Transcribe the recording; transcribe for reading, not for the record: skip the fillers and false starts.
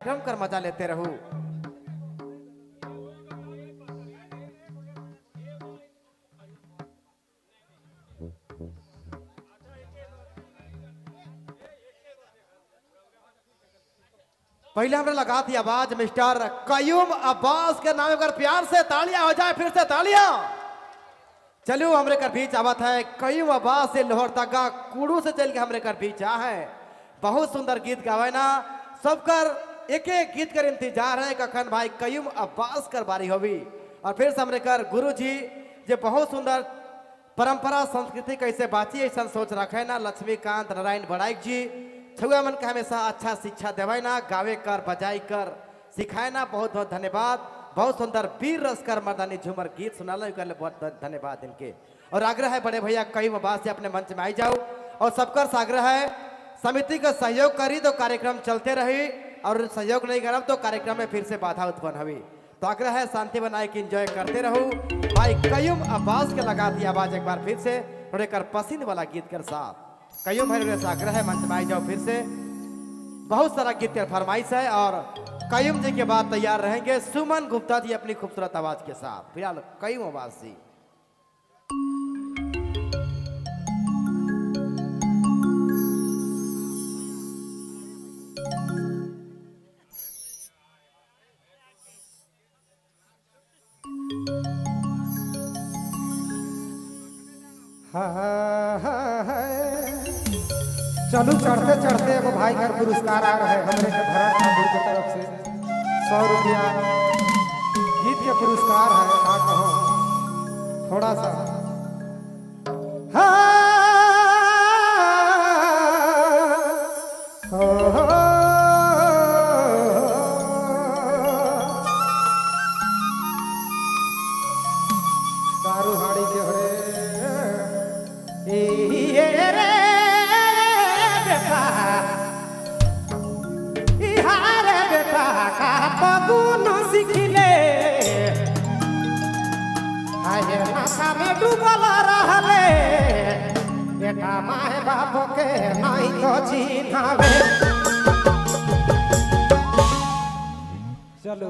जम कर मजा लेते रहो। पहले हमने लगा थी आवाज मिस्टर कयूम अब्बास के नाम पर, प्यार से तालियां हो जाए, फिर से तालियां। चलो हमरे कर बीच आवत है कयूम अब्बास से लोहर तगा कुड़ू से चल के हमरे कर बीच आ है। बहुत सुंदर गीत गावे ना, सबकर एक एक गीत कर इंतजार है कखन भाई कयूम अब्बास कर बारी होवी। और फिर से हमरे कर गुरु जी जे बहुत सुंदर परंपरा संस्कृति कैसे बाची ऐसा सोच रखे ना, लक्ष्मीकांत नारायण बड़ाइक जी छुआ मन के हमेशा अच्छा शिक्षा देवाई ना, गावे कर बजाई कर सिखाए ना। बहुत बहुत धन्यवाद। बहुत सुंदर वीर रस कर मर्दानी झूमर गीत सुना बहुत धन्यवाद इनके। और आग्रह है बड़े भैया कयूम अब्बास से अपने मंच में आई जाओ और सबकर आग्रह है समिति का सहयोग करी तो कार्यक्रम चलते रही, और सहयोग नहीं करब तो कार्यक्रम में फिर से बाधा उत्पन्न हुई। तो आग्रह है शांति बनाए कि एंजॉय करते रहो। भाई कयूम अब्बास के लगा दी आवाज एक बार फिर से थोड़े कर पसंद वाला गीत कर साथ कयूम भाई से आग्रह है मंच में आई जाओ फिर से। बहुत सारा गीत की फरमाइश है और कयूम जी के बाद तैयार रहेंगे सुमन गुप्ता जी अपनी खूबसूरत आवाज के साथ। फिलहाल कयूम अब्बास जी। चलू चढ़ते चढ़ते एगो भाई घर पुरस्कार आ रहे हमरे के भरत ठाकुर की तरफ से 100 रुपया गीत के पुरस्कार है। का कहो थोड़ा सा दारू हाड़ी के में डूबल रहले बेटा माए बाप के नहीं तो चिन्हावे। चलो